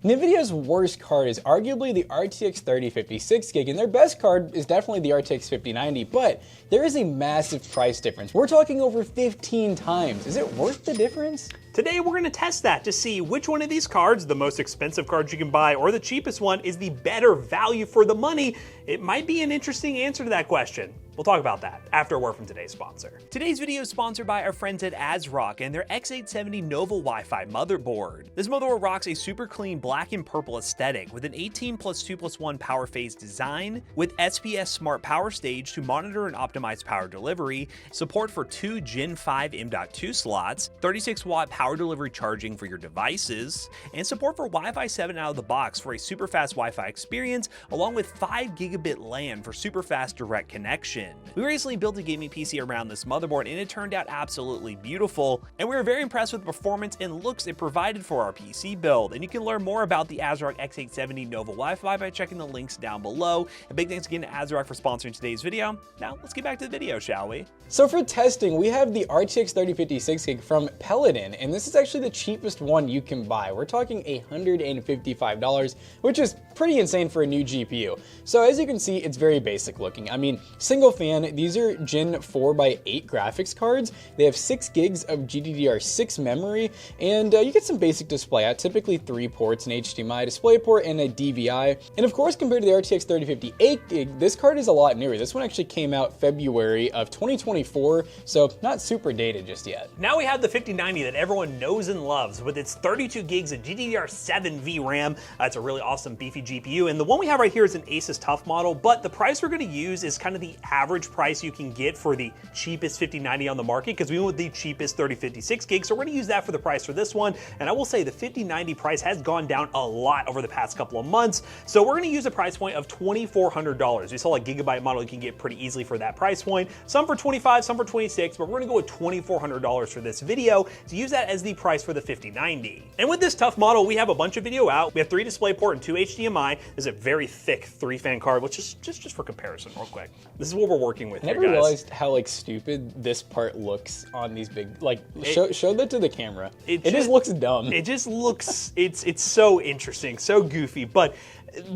Nvidia's worst card is arguably the RTX 3050 6GB, and their best card is definitely the RTX 5090, but there is a massive price difference. We're talking over 15 times. Is it worth the difference? Today we're going to test that to see which one of these cards, the most expensive cards you can buy or the cheapest one, is the better value for the money. It might be an interesting answer to that question. We'll talk about that after a word from today's sponsor. Today's video is sponsored by our friends at ASRock and their X870 Nova Wi-Fi motherboard. This motherboard rocks a super clean black and purple aesthetic with an 18+2+1 power phase design, with SPS Smart Power Stage to monitor and optimize power delivery, support for 2 Gen 5 M.2 slots, 36-watt power delivery charging for your devices, and support for Wi-Fi 7 out of the box for a super fast Wi-Fi experience, along with 5 gigabit LAN for super fast direct connection. We recently built a gaming PC around this motherboard and it turned out absolutely beautiful, and we were very impressed with the performance and looks it provided for our PC build. And you can learn more about the ASRock X870 Nova Wi-Fi by checking the links down below. A big thanks again to ASRock for sponsoring today's video. Now let's get back to the video, shall we? So for testing, we have the RTX 3050 6GB from Paladin, and this is actually the cheapest one you can buy. We're talking $155, which is pretty insane for a new GPU. So as you can see, it's very basic looking. I mean, single fan, these are Gen 4x8 graphics cards. They have 6 gigs of GDDR6 memory, and you get some basic display out, typically 3 ports, an HDMI DisplayPort and a DVI. And of course, compared to the RTX 3050 8GB, this card is a lot newer. This one actually came out February of 2024, so not super dated just yet. Now we have the 5090 that everyone knows and loves with its 32 gigs of GDDR7 VRAM. It's a really awesome beefy GPU, and the one we have right here is an Asus TUF model, but the price we're going to use is kind of the average price you can get for the cheapest 5090 on the market, because we went with the cheapest 3050 6GB, so we're going to use that for the price for this one. And I will say the 5090 price has gone down a lot over the past couple of months, so we're going to use a price point of $2,400. We saw a gigabyte model you can get pretty easily for that price point, some for 25, some for 26, but we're going to go with $2,400 for this video to use that as the price for the 5090. And with this TUF model, we have a bunch of video out. We have 3 DisplayPort and 2 HDMI. This is a very thick 3-fan card, which is just for comparison real quick. This is what we're working with. I never realized how like stupid this part looks on these big, like, show that to the camera. It just looks dumb. It just looks, it's so interesting, so goofy, but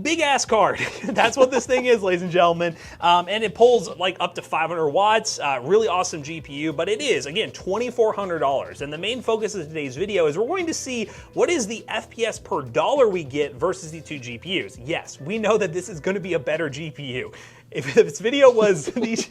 big ass card. That's what this thing is, ladies and gentlemen. And it pulls like up to 500 watts, really awesome GPU, but it is, again, $2,400. And the main focus of today's video is we're going to see what is the FPS per dollar we get versus the 2 GPUs. Yes, we know that this is going to be a better GPU. If this video was these...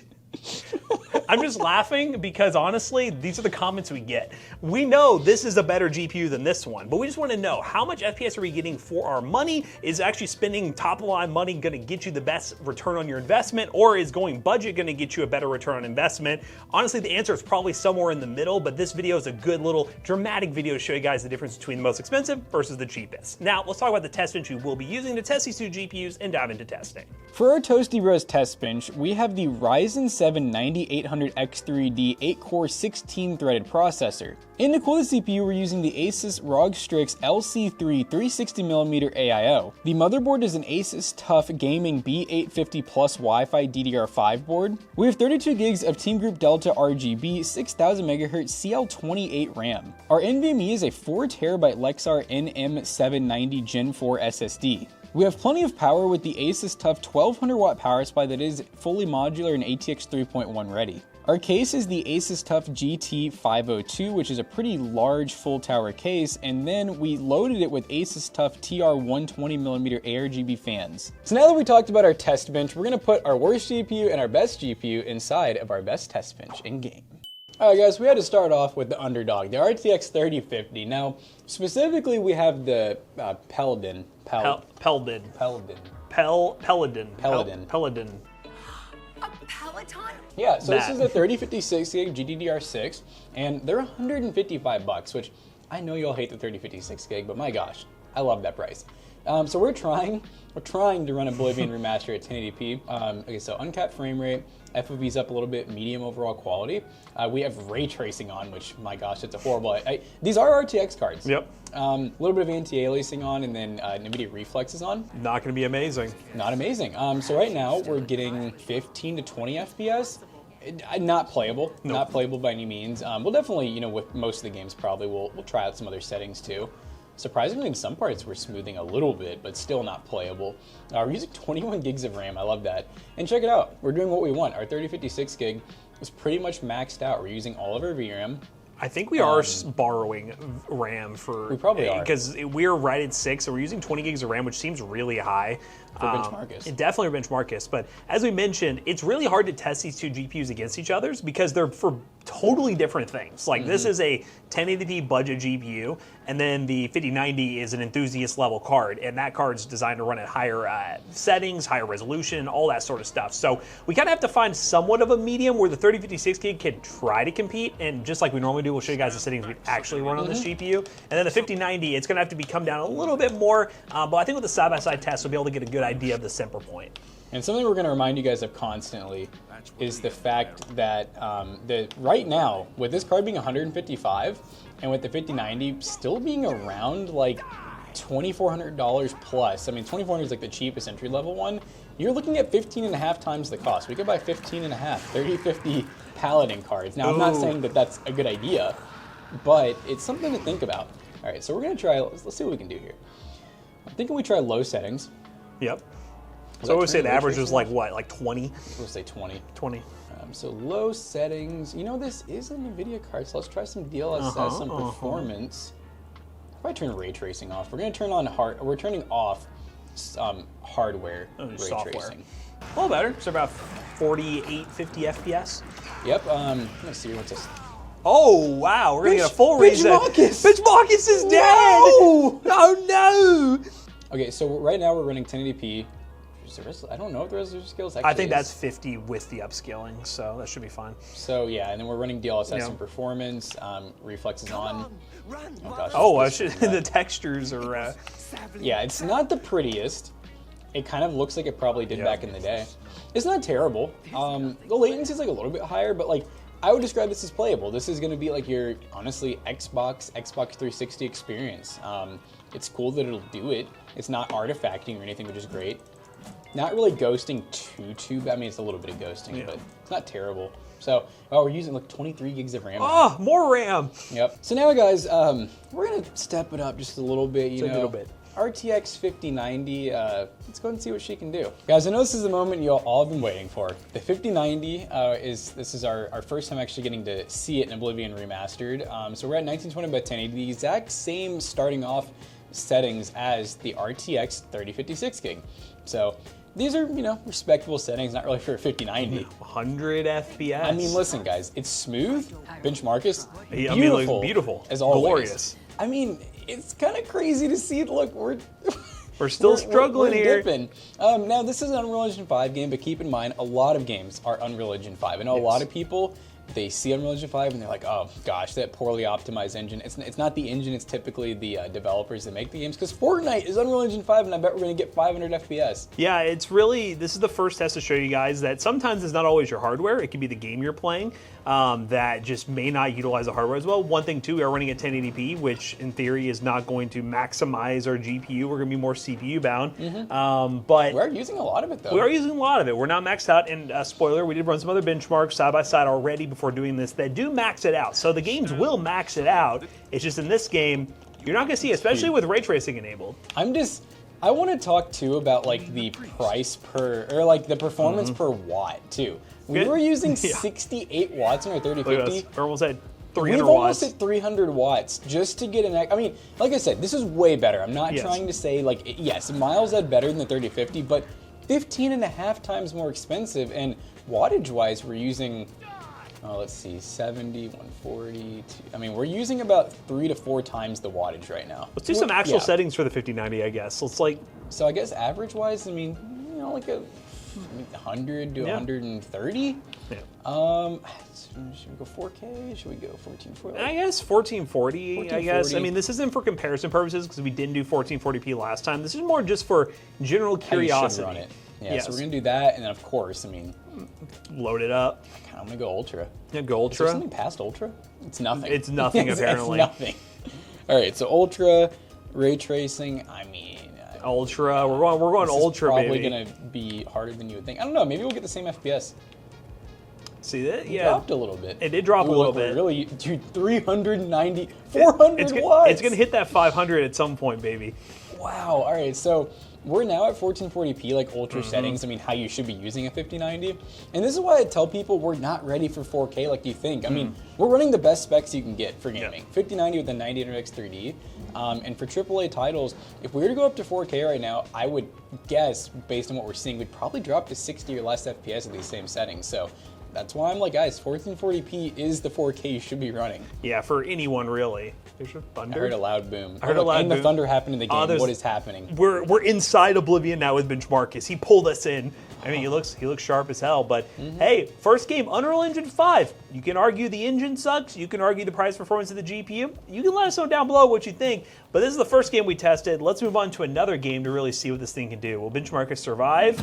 I'm just laughing because honestly, these are the comments we get. We know this is a better GPU than this one, but we just want to know how much FPS are we getting for our money? Is actually spending top of the line money going to get you the best return on your investment, or is going budget going to get you a better return on investment? Honestly, the answer is probably somewhere in the middle, but this video is a good little dramatic video to show you guys the difference between the most expensive versus the cheapest. Now, let's talk about the test bench we will be using to test these 2 GPUs and dive into testing. For our Toasty Bros test bench, we have the Ryzen 7 9800X3D 8-core 16-threaded processor. And to cool the CPU, we're using the Asus ROG Strix LC3 360mm AIO. The motherboard is an Asus TUF Gaming B850 Plus Wi-Fi DDR5 board. We have 32 gigs of Team Group Delta RGB 6000 MHz CL28 RAM. Our NVMe is a 4TB Lexar NM790 Gen 4 SSD. We have plenty of power with the Asus TUF 1200 watt power supply that is fully modular and ATX 3.1 ready. Our case is the Asus TUF GT502, which is a pretty large full tower case, and then we loaded it with Asus TUF TR120mm ARGB fans. So now that we talked about our test bench, we're going to put our worst GPU and our best GPU inside of our best test bench in game. Alright guys, we had to start off with the underdog, the RTX 3050. Now, specifically we have the Paladin. A Peloton? Yeah, so this is a 3056 gig GDDR6, and they're $155, which I know y'all hate the 3056 gig, but my gosh, I love that price. So we're trying to run Oblivion Remaster at 1080p. Okay, so uncapped frame rate, FOV's up a little bit, medium overall quality. We have ray tracing on, which, my gosh, it's a horrible... these are RTX cards. Yep. A little bit of anti-aliasing on, and then Nvidia Reflex is on. Not going to be amazing. Not amazing. So right now, we're getting 15 to 20 FPS. Not playable. Not playable by any means. We'll definitely, with most of the games probably, we'll try out some other settings too. Surprisingly, in some parts, we're smoothing a little bit, but still not playable. We're using 21 gigs of RAM. I love that. And check it out. We're doing what we want. Our 3056 gig is pretty much maxed out. We're using all of our VRAM. I think we are borrowing RAM for... We probably are. Because we're right at 6, so we're using 20 gigs of RAM, which seems really high. For benchmarkist. Definitely benchmarkist. But as we mentioned, it's really hard to test these two GPUs against each other because they're for totally different things. Like this is a 1080p budget GPU, and then the 5090 is an enthusiast level card, and that card's designed to run at higher settings, higher resolution, all that sort of stuff. So we kind of have to find somewhat of a medium where the 3056 gig can try to compete, and just like we normally do, we'll show you guys the settings we actually run on this GPU. And then the 5090, it's going to have to come down a little bit more, but I think with the side-by-side test, we'll be able to get a good idea of the semper point. And something we're going to remind you guys of constantly is the fact that right now, with this card being 155 and with the 5090 still being around like $2,400 plus, I mean, 2,400 is like the cheapest entry level one, you're looking at 15.5 times the cost. We could buy 15.5, 3050 Paladin cards. Now, I'm not saying that that's a good idea, but it's something to think about. All right, so we're going to try, let's see what we can do here. I'm thinking we try low settings. Yep. So I would say the average was like what, like 20? We'll say 20. 20. So low settings. You know, this is an Nvidia card, so let's try some DLSS, some performance. If I turn ray tracing off, we're going to turn on we're turning off hardware ray software. tracing. A little better. So about 48, 50 FPS. Yep. Let's see what's this. Oh wow, we're gonna get a full reset. Bitch Marcus is dead. No! Oh no. Okay, so right now we're running 1080p. I don't know what the resolution scale is. I think that's 50 with the upscaling, so that should be fine. So yeah, and then we're running DLSS and performance. Reflex is on. Oh gosh. The textures are. Yeah, it's not the prettiest. It kind of looks like it probably did back in the day. It's not terrible. The latency is like a little bit higher, but like I would describe this as playable. This is going to be like your honestly Xbox 360 experience. It's cool that it'll do it. It's not artifacting or anything, which is great. Not really ghosting too bad. I mean, it's a little bit of ghosting, but it's not terrible. So, we're using like 23 gigs of RAM. Oh, more RAM. Yep. So now, guys, we're gonna step it up just a little bit. You know, a little bit. RTX 5090. Let's go and see what she can do, guys. I know this is the moment you all have been waiting for. The 5090 this is our first time actually getting to see it in Oblivion Remastered. So we're at 1920 by 1080, the exact same starting off settings as the RTX 3056 gig. So these are, you know, respectable settings, not really for a 5090. 100 FPS. I mean, listen, guys, it's smooth. Benchmarkist, beautiful, I mean, like, beautiful, as always. Glorious. I mean, it's kind of crazy to see. Look, we're still struggling here. Dipping. Now, this is an Unreal Engine 5 game, but keep in mind, a lot of games are Unreal Engine 5. I know a lot of people, they see Unreal Engine 5 and they're like, oh gosh, that poorly optimized engine. It's not the engine, it's typically the developers that make the games, because Fortnite is Unreal Engine 5 and I bet we're gonna get 500 FPS. Yeah, it's really, this is the first test to show you guys that sometimes it's not always your hardware, it could be the game you're playing that just may not utilize the hardware as well. One thing too, we are running at 1080p, which in theory is not going to maximize our GPU. We're gonna be more CPU bound. But we're using a lot of it though. We are using a lot of it. We're not maxed out, and spoiler, we did run some other benchmarks side by side already before doing this that do max it out. So the games will max it out. It's just in this game, you're not gonna see, especially with ray tracing enabled. I want to talk too about like the price per, or like the performance per watt too. We were using 68 watts in our 3050. We're almost at 300 We've almost hit 300 watts just to get an, I mean, like I said, this is way better. I'm not trying to say like, yes, miles out better than the 3050, but 15.5 times more expensive, and wattage wise, we're using, let's see, 70, 140, I mean, we're using about 3 to 4 times the wattage right now. Let's do some actual settings for the 5090, I guess. Let's like... So I guess average wise, I mean, you know, like a 100 to 130. Yeah. Should we go 4K? Should we go 1440? I guess 1440, I guess. I mean, this isn't for comparison purposes because we didn't do 1440p last time. This is more just for general curiosity. Run it. Yeah, so we're going to do that, and then of course, I mean... Load it up. I'm going to go Ultra. Yeah, go Ultra. Is there something past Ultra? It's nothing. It's nothing, apparently. It's nothing. All right, so Ultra, ray tracing, I mean... Ultra, we're going Ultra, probably going to be harder than you would think. I don't know, maybe we'll get the same FPS. See that? It Yeah. dropped a little bit. It did drop a little bit. Really, dude, 390, 400 watts. It's going to hit that 500 at some point, baby. Wow. All right, so we're now at 1440p, like ultra settings. I mean, how you should be using a 5090. And this is why I tell people we're not ready for 4K like you think. I mean, we're running the best specs you can get for gaming. 5090 with a 9800X 3D. And for AAA titles, if we were to go up to 4K right now, I would guess, based on what we're seeing, we'd probably drop to 60 or less FPS at these same settings. So that's why I'm like, guys, 1440p is the 4K you should be running. Yeah, for anyone really. There's your thunder. I heard a loud boom. I heard a loud and boom. the thunder happened in the game. What is happening? We're inside Oblivion now with Bench Marcus. He pulled us in. I mean, he looks sharp as hell. But hey, first game, Unreal Engine 5. You can argue the engine sucks. You can argue the price performance of the GPU. You can let us know down below what you think. But this is the first game we tested. Let's move on to another game to really see what this thing can do. Will Bench Marcus survive?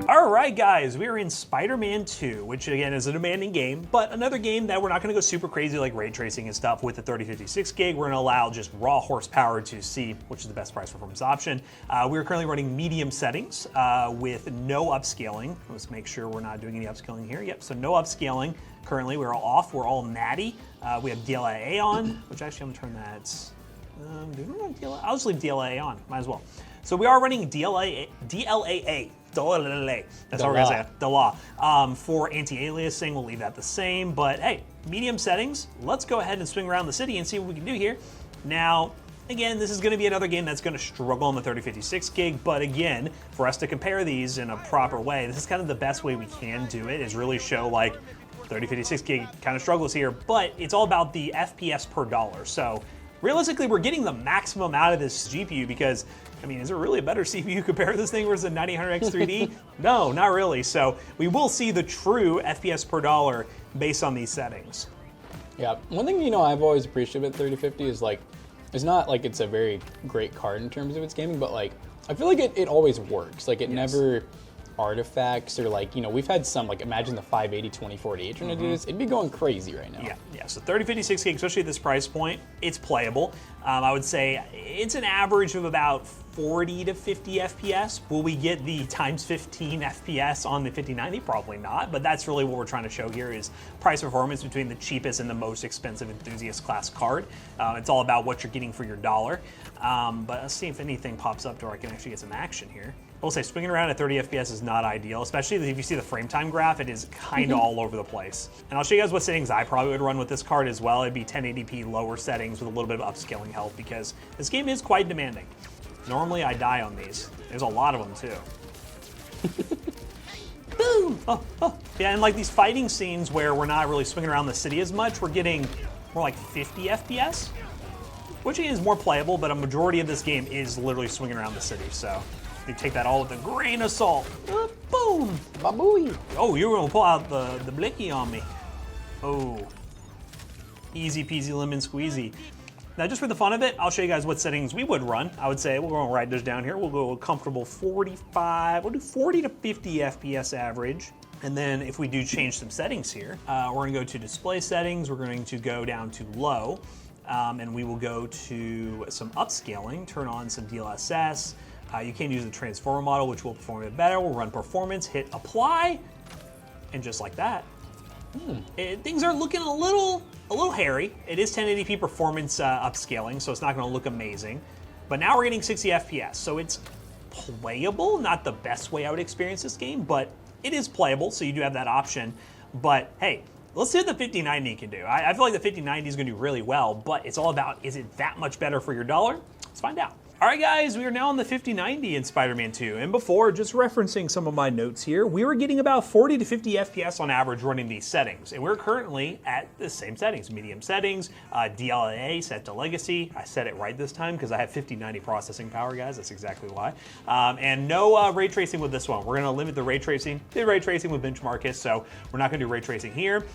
All right, guys, we're in Spider-Man 2, which again is a demanding game, but another game that we're not going to go super crazy like ray tracing and stuff with the 3056 gig. We're going to allow just raw horsepower to see which is the best price performance option. We're currently running medium settings with no upscaling. Let's make sure we're not doing any upscaling here. Yep, so no upscaling. Currently, we're all off. We're all natty. We have DLA on, which actually I'm going to turn that. I'll just leave DLA on. Might as well. So we are running DLAA. That's how we're gonna say it. DLA. For anti-aliasing, we'll leave that the same. But hey, medium settings. Let's go ahead and swing around the city and see what we can do here. Now, again, this is going to be another game that's going to struggle on the 3056 gig. But again, for us to compare these in a proper way, this is kind of the best way we can do it. Is really show like 3056 gig kind of struggles here. But it's all about the FPS per dollar. So realistically, we're getting the maximum out of this GPU because, I mean, is there really a better CPU compare this thing versus a 9800X 3D? No, not really. So we will see the true FPS per dollar based on these settings. Yeah, one thing, you know, I've always appreciated about 3050 is like, it's not like it's a very great card in terms of its gaming, but like, I feel like it always works. Like it never artifacts or like, you know, we've had some, like imagine the 580 2048 trying to do this, it'd be going crazy right now. Yeah, so 3056 gig, especially at this price point, it's playable. I would say it's an average of about 40 to 50 FPS. Will we get the times 15 FPS on the 5090? Probably not, but that's really what we're trying to show here is price performance between the cheapest and the most expensive enthusiast class card. It's all about what you're getting for your dollar. But let's see if anything pops up to where I can actually get some action here. I will say swinging around at 30 FPS is not ideal, especially if you see the frame time graph, it is kind of all over the place. And I'll show you guys what settings I probably would run with this card as well. It'd be 1080p lower settings with a little bit of upscaling help because this game is quite demanding. Normally I die on these. There's a lot of them too. Boom! Oh. Yeah, and like these fighting scenes where we're not really swinging around the city as much, we're getting more like 50 FPS, which is more playable, but a majority of this game is literally swinging around the city, so you take that all with a grain of salt. Boom! Babooey! Oh, you're gonna pull out the blicky on me. Oh. Easy peasy lemon squeezy. Now, just for the fun of it, I'll show you guys what settings we would run. I would say we're going to write this down here. We'll go a comfortable 45. We'll do 40 to 50 FPS average. And then if we do change some settings here, we're going to go to display settings. We're going to go down to low. And we will go to some upscaling, turn on some DLSS. You can use the transformer model, which will perform it better. We'll run performance, hit apply, and just like that, things are looking a little hairy. It is 1080p performance upscaling, so it's not going to look amazing. But now we're getting 60 FPS, so it's playable. Not the best way I would experience this game, but it is playable, so you do have that option. But hey, let's see what the 5090 can do. I feel like the 5090 is going to do really well, but it's all about, is it that much better for your dollar? Let's find out. All right, guys, we are now on the 5090 in Spider-Man 2. And before, just referencing some of my notes here, we were getting about 40 to 50 FPS on average running these settings. And we're currently at the same settings, medium settings, DLNA set to legacy. I said it right this time because I have 5090 processing power, guys. That's exactly why. And no ray tracing with this one. We're going to limit the ray tracing. Did ray tracing with Bench Marcus, so we're not going to do ray tracing here.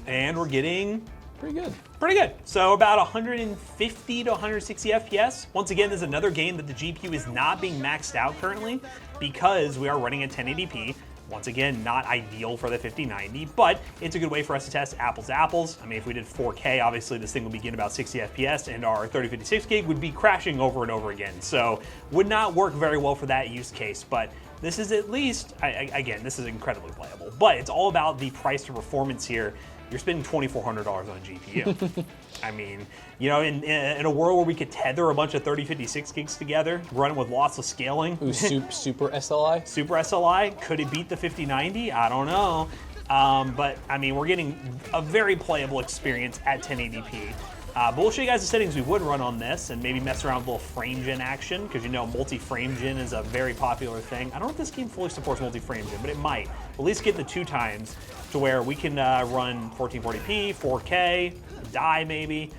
And we're getting pretty good. Pretty good. So about 150 to 160 FPS. Once again, this is another game that the GPU is not being maxed out currently because we are running at 1080p. Once again, not ideal for the 5090, but it's a good way for us to test apples to apples. I mean, if we did 4K, obviously this thing would be getting about 60 FPS, and our 3056 gig would be crashing over and over again. So would not work very well for that use case, but this is at least, again, this is incredibly playable. But it's all about the price to performance here. You're spending $2,400 on a GPU. I mean, you know, in a world where we could tether a bunch of 3056 gigs together, run with lots of scaling. Ooh, super SLI? Super SLI, could it beat the 5090? I don't know. But I mean, we're getting a very playable experience at 1080p. But we'll show you guys the settings we would run on this and maybe mess around with a little frame gen action, because you know multi-frame gen is a very popular thing. I don't know if this game fully supports multi-frame gen, but it might. At least get the 2 times to where we can run 1440p, 4K, die maybe,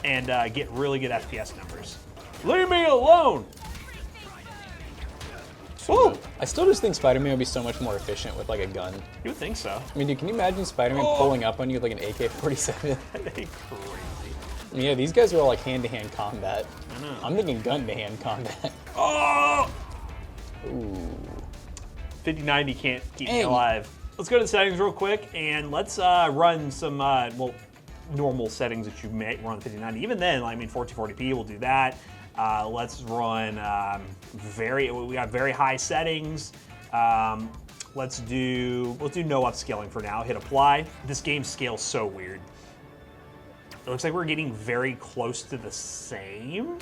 and get really good FPS numbers. Leave me alone! Woo! I still just think Spider-Man would be so much more efficient with like a gun. You would think so. I mean, dude, can you imagine Spider-Man pulling up on you with like an AK-47? That'd be crazy. Yeah, these guys are all like hand-to-hand combat. I know. I'm thinking gun-to-hand combat. Oh! Ooh. 5090 can't keep me alive. Let's go to the settings real quick, and let's run some, well, normal settings that you may run on 5090. Even then, I mean, 1440p, we'll do that. Let's run we got very high settings. Let's do no upscaling for now. Hit apply. This game scales so weird. It looks like we're getting very close to the same.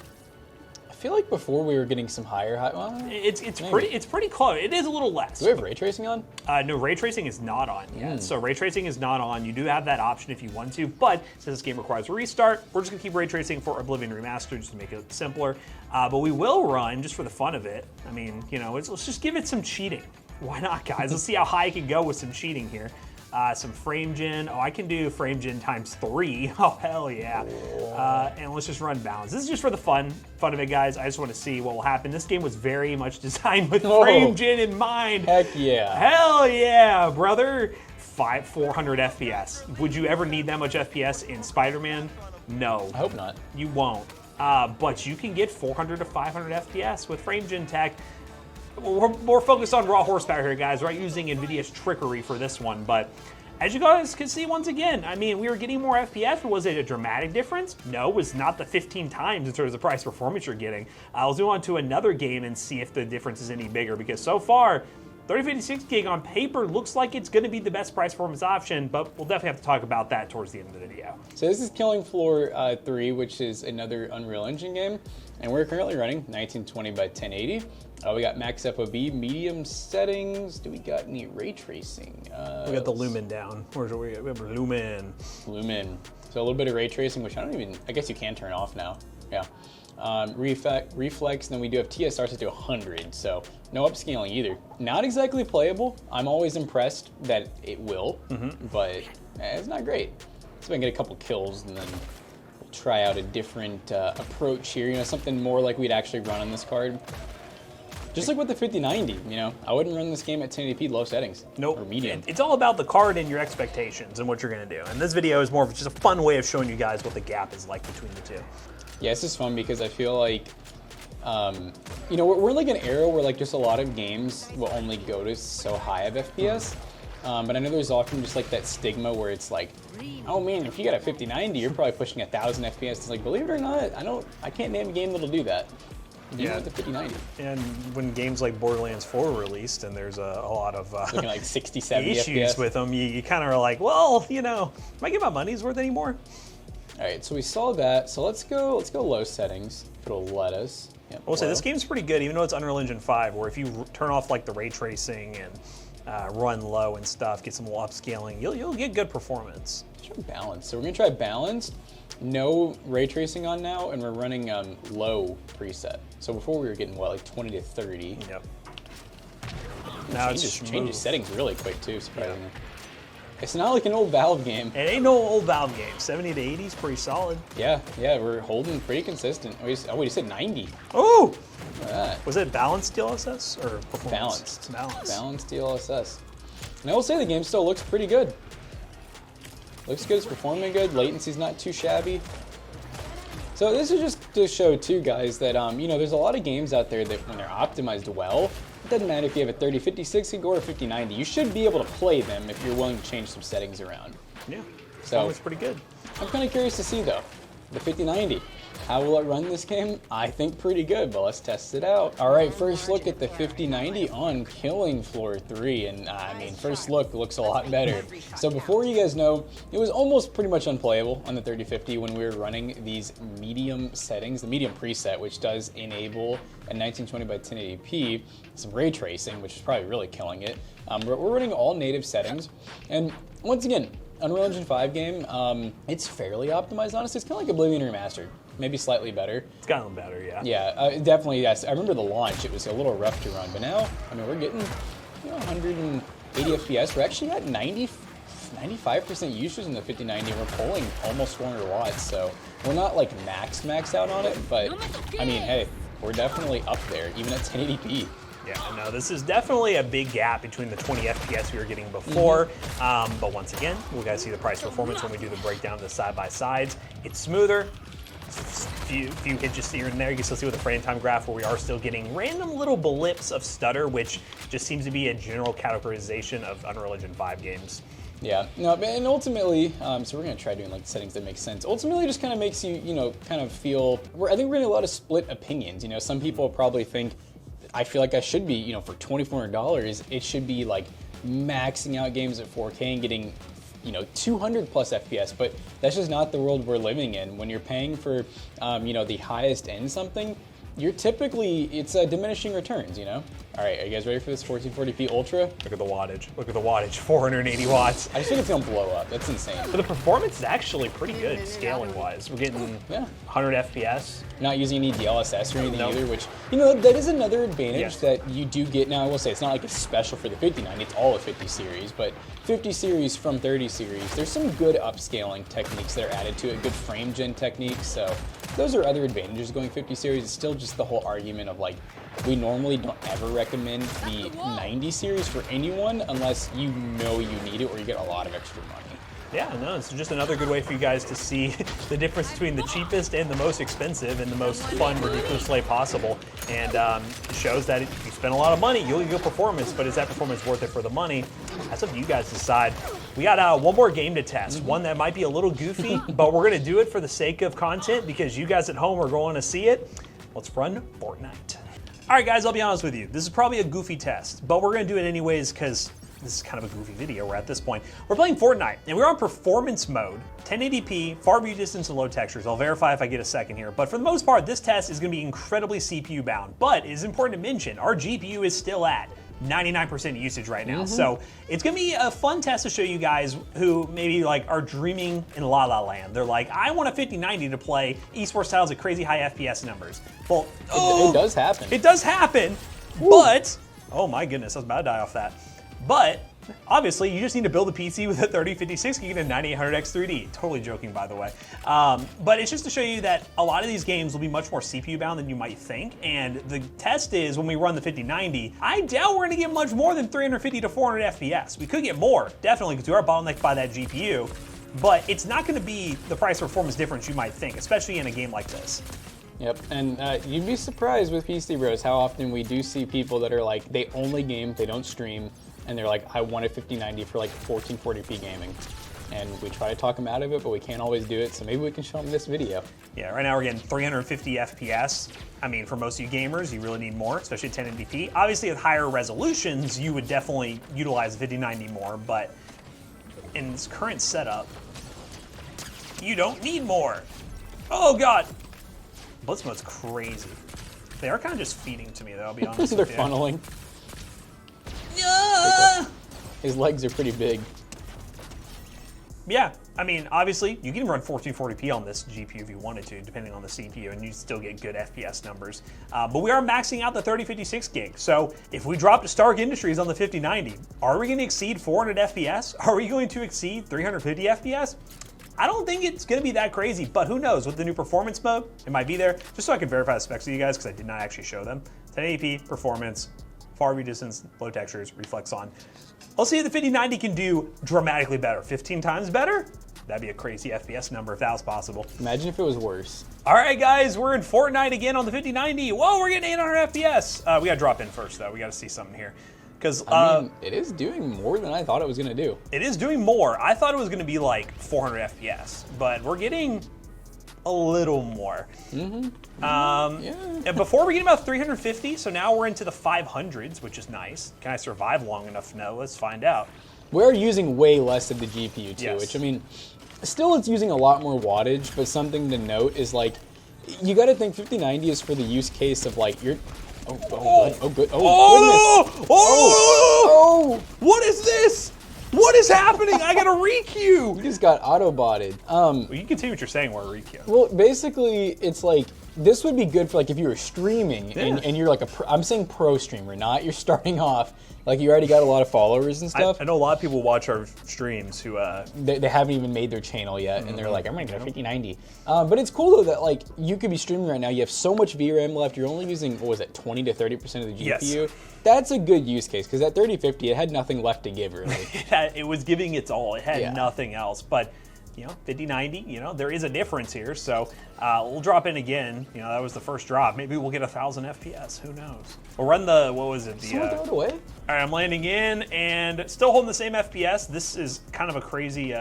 I feel like before we were getting some higher. Well, it's pretty close. It is a little less. Do we have ray tracing on? No, ray tracing is not on yet. So ray tracing is not on. You do have that option if you want to, but since this game requires a restart, we're just gonna keep ray tracing for Oblivion Remaster just to make it simpler. But we will run just for the fun of it. I mean, you know, let's just give it some cheating. Why not, guys? Let's see how high I can go with some cheating here. Some frame gen. Oh, I can do frame gen times 3. Oh, hell yeah. And let's just run balance. This is just for the fun of it, guys. I just want to see what will happen. This game was very much designed with frame gen in mind. Heck yeah. Hell yeah, brother. 400 FPS. Would you ever need that much FPS in Spider-Man? No. I hope not. You won't. But you can get 400 to 500 FPS with frame gen tech. We're more focused on raw horsepower here, guys. We're not using Nvidia's trickery for this one, but as you guys can see once again, I mean, we were getting more FPS, but was it a dramatic difference? No, it was not the 15 times in terms of the price performance you're getting. Let's move on to another game and see if the difference is any bigger, because so far, 3056 gig on paper looks like it's going to be the best price performance option, but we'll definitely have to talk about that towards the end of the video. So this is Killing Floor 3, which is another Unreal Engine game, and we're currently running 1920 by 1080. We got max FOV, medium settings. Do we got any ray tracing? We got the lumen down. Where's we have lumen? Lumen. So a little bit of ray tracing, which I guess you can turn off now. Yeah. Reflex, and then we do have TSR set to 100, so no upscaling either. Not exactly playable. I'm always impressed that it will, but it's not great. So we can get a couple kills, and then we'll try out a different approach here. You know, something more like we'd actually run on this card. Just like with the 5090, you know, I wouldn't run this game at 1080p low settings. Nope. Or medium. It's all about the card and your expectations and what you're going to do. And this video is more of just a fun way of showing you guys what the gap is like between the two. Yeah, it's just fun because I feel like, you know, we're in like an era where like just a lot of games will only go to so high of FPS. But I know there's often just like that stigma where it's like, oh man, if you got a 5090, you're probably pushing 1,000 FPS. It's like, believe it or not, I can't name a game that'll do that. Even with the 5090. And when games like Borderlands 4 were released, and there's a lot of looking like 60, 70 issues FPS with them, you kind of are like, well, you know, am I getting my money's worth anymore? All right, so we saw that. So let's go low settings. It'll let us. Yep, I will say this game's pretty good, even though it's Unreal Engine 5, where if you turn off like the ray tracing and run low and stuff, get some little upscaling, you'll get good performance. Let's try balance. So we're gonna try balanced. No ray tracing on now, and we're running low preset. So before we were getting what, like 20 to 30. Yep. Now it changes settings really quick too, surprisingly. Yeah. It's not like an old Valve game. It ain't no old Valve game. 70 to 80 is pretty solid. Yeah, we're holding pretty consistent. Oh, you said 90. Oh! Look at that. Was it balanced DLSS or performance? Balanced. Balanced DLSS. And I will say the game still looks pretty good. Looks good, it's performing good, latency's not too shabby. So this is just to show too, guys, that you know, there's a lot of games out there that when they're optimized well, it doesn't matter if you have a 3056 gig or a 5090. You should be able to play them if you're willing to change some settings around. Yeah, so it's pretty good. I'm kind of curious to see though, the 5090. How will it run this game? I think pretty good, but let's test it out. All right, first look at the 5090 on Killing Floor 3, and I mean, first look looks a lot better. So before you guys know, it was almost pretty much unplayable on the 3050 when we were running these medium settings, the medium preset, which does enable a 1920 by 1080p, some ray tracing, which is probably really killing it. We're running all native settings, and once again, Unreal Engine 5 game, it's fairly optimized, honestly. It's kind of like Oblivion Remastered. Maybe slightly better. It's gotten better, yeah. Yeah, definitely, yes. I remember the launch, it was a little rough to run, but now, I mean, we're getting 180 FPS. We're actually at 95% usage in the 5090. We're pulling almost 400 watts, so we're not like maxed out on it, but I mean, hey, we're definitely up there, even at 1080p. Yeah, no, this is definitely a big gap between the 20 FPS we were getting before. But once again, we gotta see the price performance when we do the breakdown of the side-by-sides. It's smoother. Few hitches here and there. You can still see with the frame time graph where we are still getting random little blips of stutter, which just seems to be a general categorization of Unreal Engine 5 games. Yeah, no, and ultimately, so we're gonna try doing like settings that make sense. Ultimately, it just kind of makes you, kind of feel. I think we're getting a lot of split opinions. Some people probably think, I feel like I should be, for $2,400, it should be like maxing out games at 4K and getting 200 plus FPS, but that's just not the world we're living in. When you're paying for, the highest end something, it's diminishing returns, All right, are you guys ready for this 1440p Ultra? Look at the wattage, 480 watts. I just think it's gonna blow up, that's insane. But the performance is actually pretty good scaling wise. We're getting 100 FPS. Not using any DLSS or anything either, which, that is another advantage that you do get. Now, I will say, it's not like it's special for the 5090, it's all a 50 series, but 50 series from 30 series, there's some good upscaling techniques that are added to it, good frame gen techniques, so those are other advantages going 50 series. It's still just the whole argument of like, we normally don't ever recommend the 90 series for anyone unless you need it or you get a lot of extra money. Yeah, no, it's just another good way for you guys to see the difference between the cheapest and the most expensive and the most fun, ridiculous way possible. And it shows that if you spend a lot of money, you'll get good performance, but is that performance worth it for the money? That's up to you guys to decide. We got one more game to test, one that might be a little goofy, but we're gonna do it for the sake of content because you guys at home are going to see it. Let's run Fortnite. All right, guys, I'll be honest with you. This is probably a goofy test, but we're gonna do it anyways because this is kind of a goofy video. We're at this point. We're playing Fortnite, and we're on performance mode, 1080p, far view distance, and low textures. I'll verify if I get a second here, but for the most part, this test is gonna be incredibly CPU bound, but it is important to mention, our GPU is still at 99% usage right now. So it's gonna be a fun test to show you guys who maybe like are dreaming in La La Land. They're like, I want a 5090 to play esports titles at crazy high FPS numbers. Well, it does happen. It does happen, but, oh my goodness, I was about to die off that. But obviously, you just need to build a PC with a 3056 gig and a 9800X3D. Totally joking, by the way. But it's just to show you that a lot of these games will be much more CPU bound than you might think. And the test is when we run the 5090, I doubt we're gonna get much more than 350 to 400 FPS. We could get more, definitely, because we are bottlenecked by that GPU. But it's not gonna be the price performance difference you might think, especially in a game like this. Yep, and you'd be surprised with PC Bros how often we do see people that are like, they only game, they don't stream, and they're like, I want a 5090 for like 1440p gaming. And we try to talk them out of it, but we can't always do it, so maybe we can show them this video. Yeah, right now we're getting 350 FPS. I mean, for most of you gamers, you really need more, especially at 1080p. Obviously, with higher resolutions, you would definitely utilize 5090 more, but in this current setup, you don't need more. Oh God. Blitz mode's crazy. They are kind of just feeding to me, though, I'll be honest They're with you. funneling. His legs are pretty big. Yeah, I mean, obviously, you can run 1440p on this GPU if you wanted to, depending on the CPU, and you still get good FPS numbers. But we are maxing out the 3056 gig. So if we drop to Stark Industries on the 5090, are we going to exceed 400 FPS? Are we going to exceed 350 FPS? I don't think it's going to be that crazy, but who knows? With the new performance mode, it might be there. Just so I can verify the specs with you guys, because I did not actually show them. 1080p, performance, far view distance, low textures, reflex on. Let's see if the 5090 can do dramatically better. 15 times better? That'd be a crazy FPS number if that was possible. Imagine if it was worse. All right, guys, we're in Fortnite again on the 5090. Whoa, we're getting 800 FPS. We gotta drop in first, though. We gotta see something here. Because I mean, it is doing more than I thought it was gonna do. It is doing more. I thought it was gonna be like 400 FPS, but we're getting a little more. Yeah. And before we get about 350, so now we're into the 500s, which is nice. Can I survive long enough to know? Let's find out. We're using way less of the GPU too, Yes. which I mean, still it's using a lot more wattage, but something to note is like, you gotta think 5090 is for the use case of like, good, goodness. Oh! What is this? What is happening? I got a requeue. You just got auto-botted. Well, you can see what you're saying, we're a requeue. Well, basically, it's like, this would be good for like if you were streaming and you're like I'm saying pro streamer, not you're starting off, like you already got a lot of followers and stuff. I know a lot of people watch our streams who... They haven't even made their channel yet, and they're like, I'm gonna get a 5090. But it's cool though that like you could be streaming right now, you have so much VRAM left, you're only using, what was it, 20 to 30% of the GPU? Yes. That's a good use case, because at 3050, it had nothing left to give, really. It was giving its all. It had nothing else. But, you know, 5090, you know, there is a difference here. So we'll drop in again. You know, that was the first drop. Maybe we'll get 1,000 FPS. Who knows? We'll run the, what was it? Someone throw it away? All right, I'm landing in and still holding the same FPS. This is kind of a crazy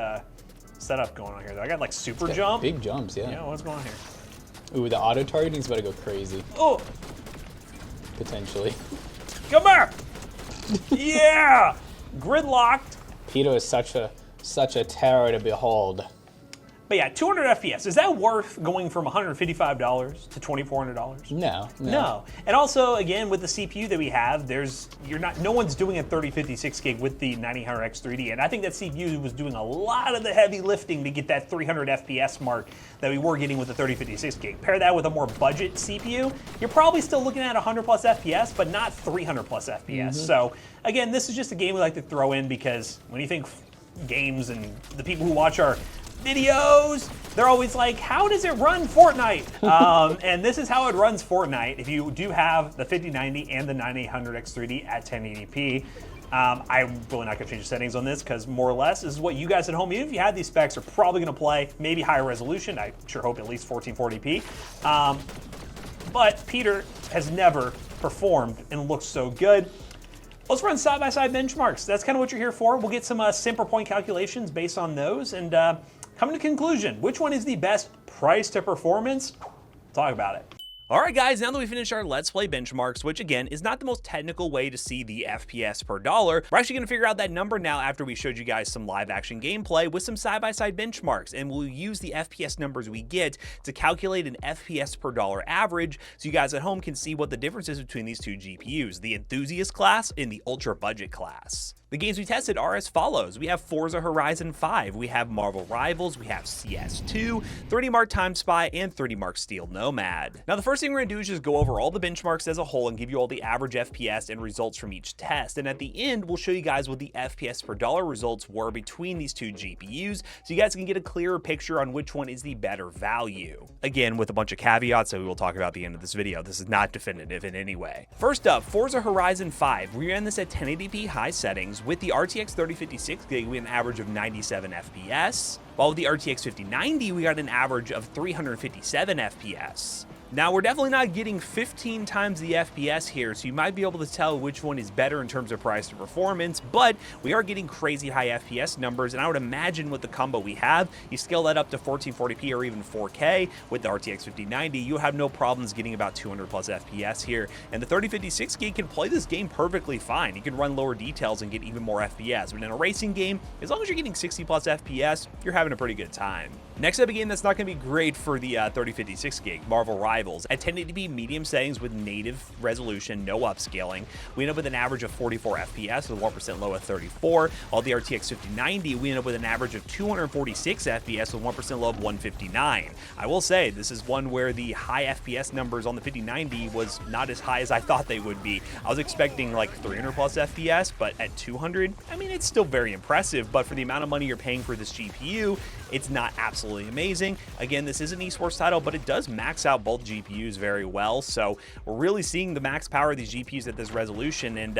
setup going on here. I got like super jump. Big jumps, yeah. Yeah, what's going on here? Ooh, the auto targeting's about to go crazy. Oh! Potentially. Come here! Yeah! Gridlocked. Pito is such a terror to behold. But yeah, 200 FPS. Is that worth going from $155 to $2,400? No. And also, again, with the CPU that we have, no one's doing a 3056 gig with the 9000X 3D, and I think that CPU was doing a lot of the heavy lifting to get that 300 FPS mark that we were getting with the 3056 gig. Pair that with a more budget CPU, you're probably still looking at 100 plus FPS, but not 300 plus FPS. So again, this is just a game we like to throw in because when you think games and the people who watch our videos, they're always like, how does it run Fortnite? And this is how it runs Fortnite if you do have the 5090 and the 9800X 3D at 1080p. I'm really not gonna change the settings on this because more or less this is what you guys at home, even if you had these specs, are probably gonna play. Maybe higher resolution, I sure hope at least 1440p. But Peter has never performed and looks so good. Let's run side-by-side benchmarks. That's kind of what you're here for. We'll get some simple point calculations based on those and come to a conclusion. Which one is the best price to performance? Talk about it. All right, guys, now that we finished our Let's Play benchmarks, which again is not the most technical way to see the FPS per dollar, we're actually gonna figure out that number now after we showed you guys some live action gameplay with some side-by-side benchmarks, and we'll use the FPS numbers we get to calculate an FPS per dollar average so you guys at home can see what the difference is between these two GPUs, the enthusiast class and the ultra budget class. The games we tested are as follows. We have Forza Horizon 5, we have Marvel Rivals, we have CS2, 30 Mark Time Spy, and 30 Mark Steel Nomad. Now the first thing we're gonna do is just go over all the benchmarks as a whole and give you all the average FPS and results from each test. And at the end, we'll show you guys what the FPS per dollar results were between these two GPUs so you guys can get a clearer picture on which one is the better value. Again, with a bunch of caveats that we will talk about at the end of this video. This is not definitive in any way. First up, Forza Horizon 5. We ran this at 1080p high settings. With the RTX 3056 gig, we had an average of 97 FPS, while with the RTX 5090, we got an average of 357 FPS. Now, we're definitely not getting 15 times the FPS here, so you might be able to tell which one is better in terms of price to performance, but we are getting crazy high FPS numbers, and I would imagine with the combo we have, you scale that up to 1440p or even 4K with the RTX 5090, you'll have no problems getting about 200 plus FPS here, and the 3056 gig can play this game perfectly fine. You can run lower details and get even more FPS, but in a racing game, as long as you're getting 60 plus FPS, you're having a pretty good time. Next up, a game that's not going to be great for the 3056 gig, Marvel Rivals. At 1080p medium settings with native resolution, no upscaling, we end up with an average of 44 FPS with 1% low at 34, while the RTX 5090, we end up with an average of 246 FPS with 1% low of 159. I will say, this is one where the high FPS numbers on the 5090 was not as high as I thought they would be. I was expecting like 300 plus FPS, but at 200, I mean, it's still very impressive, but for the amount of money you're paying for this GPU, it's not absolutely amazing. Again, this is an esports title, but it does max out both GPUs very well, so we're really seeing the max power of these GPUs at this resolution, and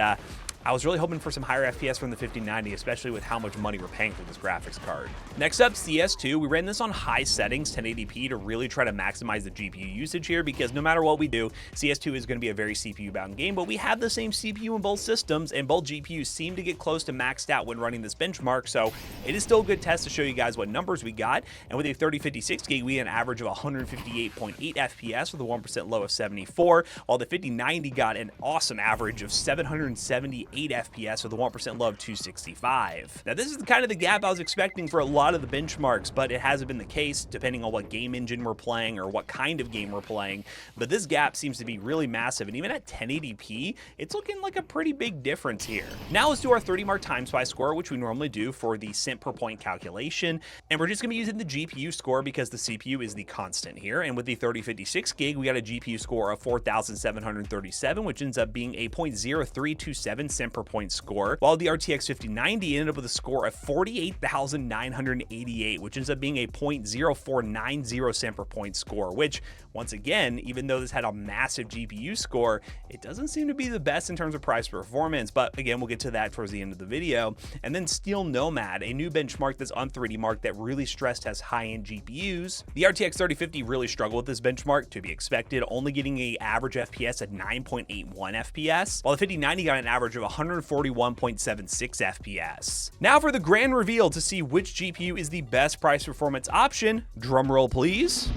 I was really hoping for some higher FPS from the 5090, especially with how much money we're paying for this graphics card. Next up, CS2. We ran this on high settings, 1080p, to really try to maximize the GPU usage here, because no matter what we do, CS2 is going to be a very CPU-bound game, but we have the same CPU in both systems, and both GPUs seem to get close to maxed out when running this benchmark, so it is still a good test to show you guys what numbers we got. And with a 3056 gig, we had an average of 158.8 FPS with a 1% low of 74, while the 5090 got an awesome average of 778 FPS with a 1% low of 265. Now, this is kind of the gap I was expecting for a lot of the benchmarks, but it hasn't been the case depending on what game engine we're playing or what kind of game we're playing. But this gap seems to be really massive, and even at 1080p, it's looking like a pretty big difference here. Now let's do our 30 mark time spy score, which we normally do for the cent per point calculation, and we're just going to be using the GPU score because the CPU is the constant here. And with the 3056 gig, we got a GPU score of 4,737, which ends up being a 0.0327 cent per point score, while the RTX 5090 ended up with a score of 48,988, which ends up being a 0.0490 cent per point score, which, once again, even though this had a massive GPU score, it doesn't seem to be the best in terms of price performance. But again, we'll get to that towards the end of the video. And then Steel Nomad, a new benchmark that's on 3D Mark that really stressed has high-end GPUs. The RTX 3050 really struggled with this benchmark, to be expected, only getting an average FPS at 9.81 FPS, while the 5090 got an average of 141.76 FPS. Now for the grand reveal to see which GPU is the best price performance option. Drumroll please.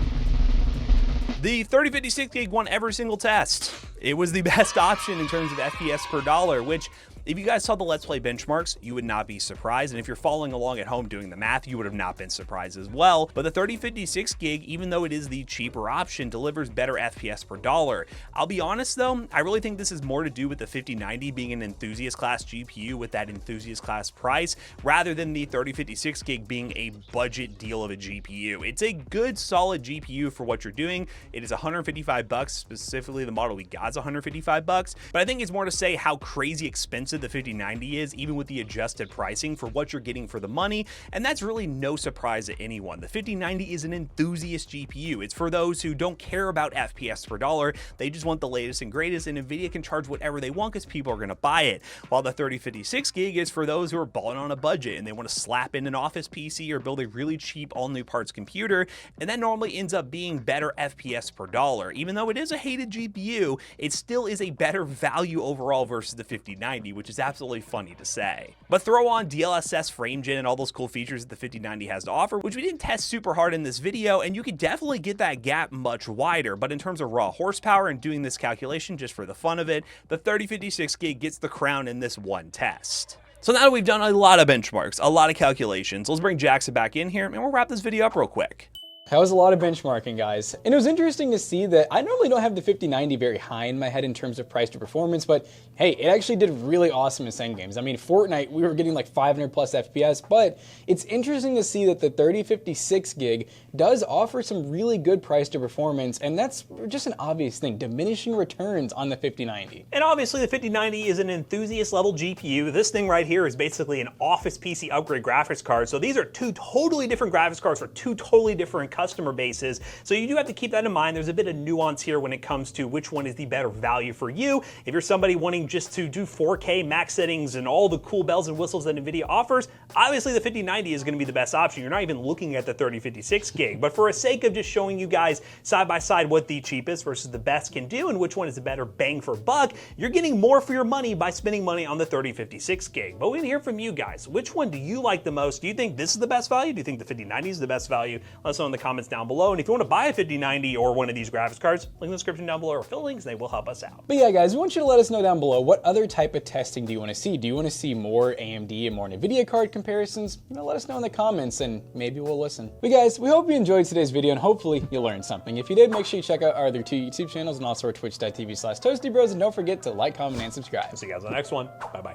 The 3056 gig won every single test. It was the best option in terms of FPS per dollar, which, if you guys saw the Let's Play benchmarks, you would not be surprised. And if you're following along at home doing the math, you would have not been surprised as well. But the 3056 gig, even though it is the cheaper option, delivers better FPS per dollar. I'll be honest though, I really think this is more to do with the 5090 being an enthusiast class GPU with that enthusiast class price, rather than the 3056 gig being a budget deal of a GPU. It's a good solid GPU for what you're doing. It is $155, specifically the model we got is $155, but I think it's more to say how crazy expensive the 5090 is, even with the adjusted pricing for what you're getting for the money. And that's really no surprise to anyone. The 5090 is an enthusiast GPU. It's for those who don't care about FPS per dollar. They just want the latest and greatest, and Nvidia can charge whatever they want because people are going to buy it. While the 3056 gig is for those who are balling on a budget and they want to slap in an office PC or build a really cheap all new parts computer, and that normally ends up being better FPS per dollar. Even though it is a hated GPU, it still is a better value overall versus the 5090, which is absolutely funny to say. But throw on DLSS frame gen and all those cool features that the 5090 has to offer, which we didn't test super hard in this video, and you could definitely get that gap much wider. But in terms of raw horsepower and doing this calculation just for the fun of it, the 3056 gig gets the crown in this one test. So now that we've done a lot of benchmarks, a lot of calculations, let's bring Jackson back in here and we'll wrap this video up real quick. That was a lot of benchmarking, guys. And it was interesting to see that I normally don't have the 5090 very high in my head in terms of price to performance, but hey, it actually did really awesome in some games. I mean, Fortnite, we were getting like 500 plus FPS, but it's interesting to see that the 3056 gig does offer some really good price to performance, and that's just an obvious thing, diminishing returns on the 5090. And obviously the 5090 is an enthusiast level GPU. This thing right here is basically an office PC upgrade graphics card. So these are two totally different graphics cards for two totally different customer bases. So you do have to keep that in mind. There's a bit of nuance here when it comes to which one is the better value for you. If you're somebody wanting just to do 4K max settings and all the cool bells and whistles that Nvidia offers, obviously the 5090 is going to be the best option. You're not even looking at the 3056 gig. But for a sake of just showing you guys side by side what the cheapest versus the best can do and which one is the better bang for buck, you're getting more for your money by spending money on the 3056 gig. But we want to hear from you guys. Which one do you like the most? Do you think this is the best value? Do you think the 5090 is the best value? Let us know in the comments down below. And if you want to buy a 5090 or one of these graphics cards, link in the description down below or fill links, and they will help us out. But yeah, guys, we want you to let us know down below what other type of testing do you want to see? Do you want to see more AMD and more Nvidia card comparisons? Let us know in the comments and maybe we'll listen. But guys, we hope you enjoyed today's video and hopefully you learned something. If you did, make sure you check out our other two YouTube channels and also our twitch.tv/toastybros, and don't forget to like, comment, and subscribe. See you guys on the next one. Bye-bye.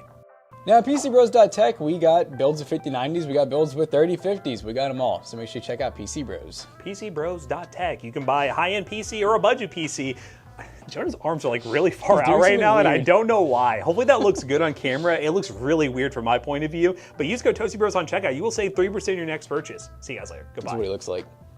Now, at PCBros.tech, we got builds of 5090s, we got builds with 3050s, we got them all. So make sure you check out PC Bros. PCBros.tech. You can buy a high-end PC or a budget PC. Jonah's arms are like really far out right now, and I don't know why. Hopefully that looks good on camera. It looks really weird from my point of view. But use code ToastyBros on checkout. You will save 3% of your next purchase. See you guys later. Goodbye. That's what it looks like.